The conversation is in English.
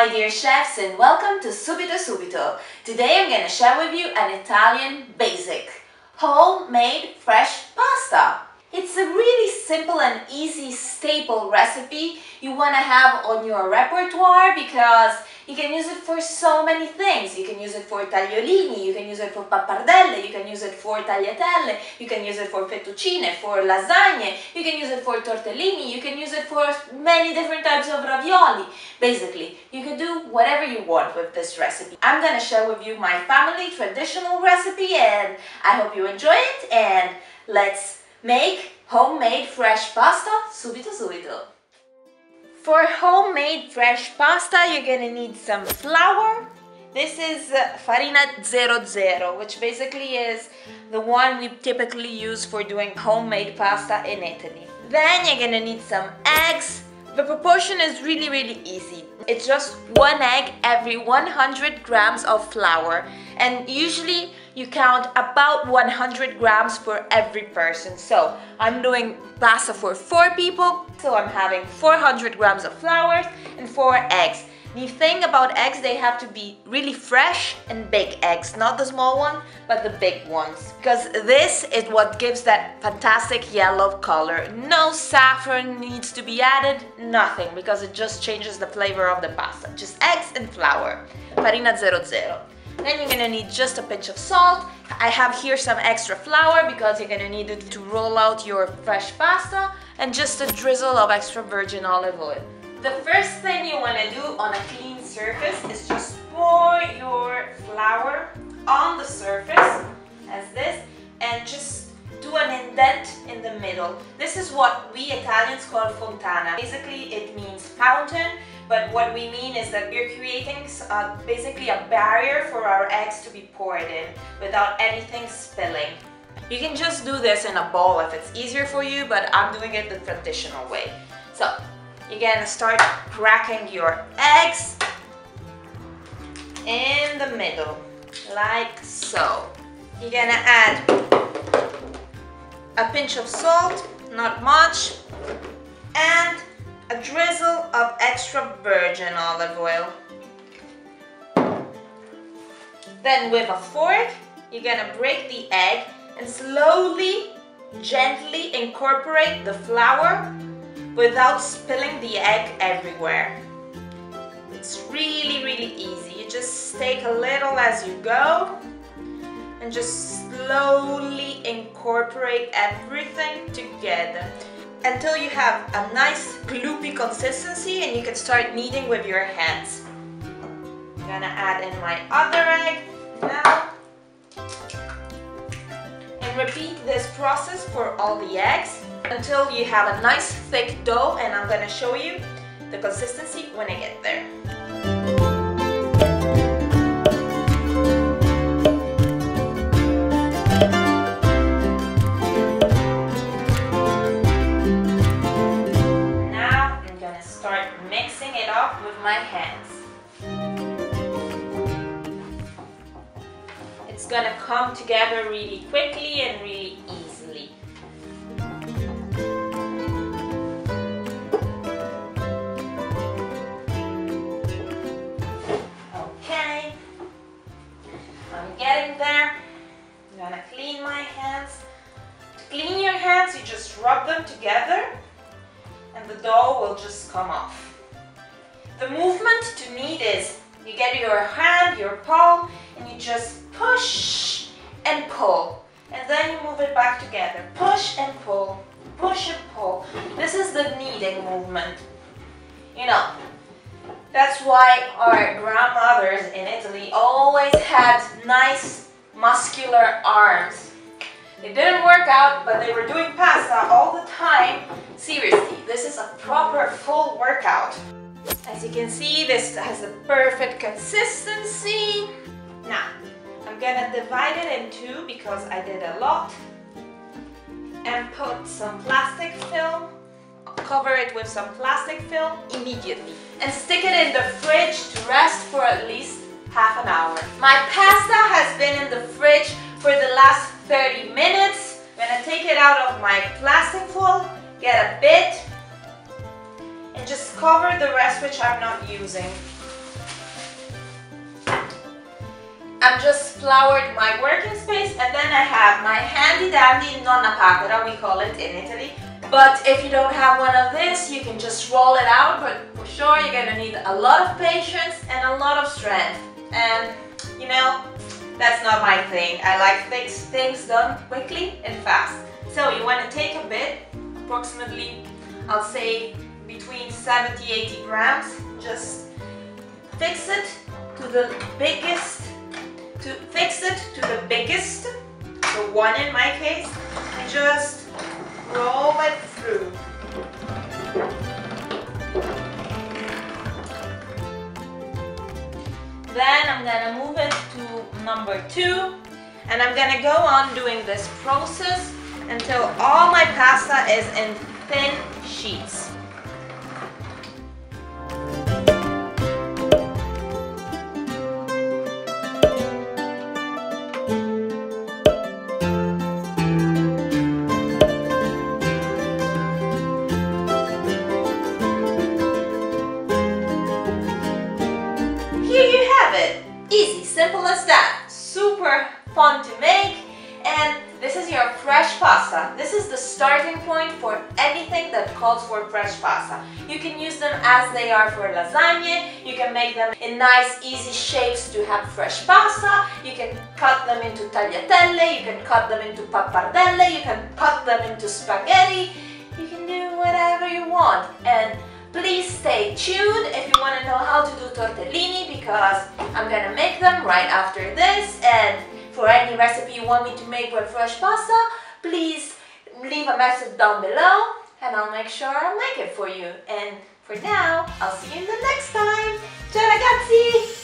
my dear chefs, and welcome to SUBITO. Today I'm going to share with you an Italian basic, homemade fresh pasta. It's a really simple and easy staple recipe you want to have on your repertoire because you can use it for so many things. You can use it for tagliolini, you can use it for pappardelle, you can use it for tagliatelle, you can use it for fettuccine, for lasagne, you can use it for tortellini, you can use it for many different types of ravioli. Basically, you can do whatever you want with this recipe. I'm going to share with you my family traditional recipe and I hope you enjoy it, and let's make homemade fresh pasta subito. For homemade fresh pasta, you're gonna need some flour. This is farina 00, which basically is the one we typically use for doing homemade pasta in Italy. Then you're gonna need some eggs. The proportion is really easy. It's just 1 egg every 100 grams of flour, and usually you count about 100 grams for every person. So I'm doing pasta for 4 people, so I'm having 400 grams of flour and 4 eggs. The thing about eggs, they have to be really fresh and big eggs, not the small one, but the big ones, because this is what gives that fantastic yellow color. No saffron needs to be added, nothing, because it just changes the flavor of the pasta. Just eggs and flour, farina 00. Then you're gonna need just a pinch of salt. I have here some extra flour because you're gonna need it to roll out your fresh pasta, and just a drizzle of extra virgin olive oil. The first thing you want to do on a clean surface is just pour your flour on the surface as this and just do an indent in the middle. This is what we Italians call fontana. Basically it means fountain, but what we mean is that we're creating basically a barrier for our eggs to be poured in without anything spilling. You can just do this in a bowl if it's easier for you, but I'm doing it the traditional way. So you're gonna start cracking your eggs in the middle, like so. You're gonna add a pinch of salt, not much, and a drizzle of extra virgin olive oil. Then with a fork, you're gonna break the egg and slowly, gently incorporate the flour without spilling the egg everywhere. It's really easy. You just take a little as you go and just slowly incorporate everything together until you have a nice gloopy consistency and you can start kneading with your hands. I'm gonna add in my other egg now and repeat this process for all the eggs until you have a nice thick dough, and I'm going to show you the consistency when I get there. Now I'm going to start mixing it up with my hands. It's going to come together really quickly and really easily. Getting there, I'm gonna clean my hands. To clean your hands, you just rub them together and the dough will just come off. The movement to knead is you get your hand, your palm, and you just push and pull, and then you move it back together. Push and pull, push and pull. This is the kneading movement. You know, that's why our grandmothers in Italy always had nice muscular arms. They didn't work out, but they were doing pasta all the time. Seriously, this is a proper full workout. As you can see, this has the perfect consistency. Now, I'm gonna divide it in two because I did a lot, and put some plastic film. Cover it with some plastic film immediately and stick it in the fridge to rest for at least half an hour. My pasta has been in the fridge for the last 30 minutes. I'm gonna take it out of my plastic foil, get a bit, and just cover the rest which I'm not using. I'm just floured my working space, and then I have my handy dandy nonna papera, we call it in Italy. But if you don't have one of this, you can just roll it out, but for sure you're gonna need a lot of patience and a lot of strength. And you know, that's not my thing. I like things done quickly and fast. So you want to take a bit, approximately, I'll say between 70-80 grams. Just fix it to the biggest, so one in my case, and just roll it through. Then I'm gonna move it to number 2, and I'm gonna go on doing this process until all my pasta is in thin sheets. Here you have it. Easy, simple as that. Super fun to make, and this is your fresh pasta. This is the starting point for anything that calls for fresh pasta. You can use them as they are for lasagna. You can make them in nice, easy shapes to have fresh pasta. You can cut them into tagliatelle. You can cut them into pappardelle. You can cut them into spaghetti. You can do whatever you want. And please stay tuned if you want to know how to do tortellini, because I'm gonna make them right after this. And for any recipe you want me to make with fresh pasta, please leave a message down below and I'll make sure I'll make it for you. And for now, I'll see you in the next time. Ciao ragazzi!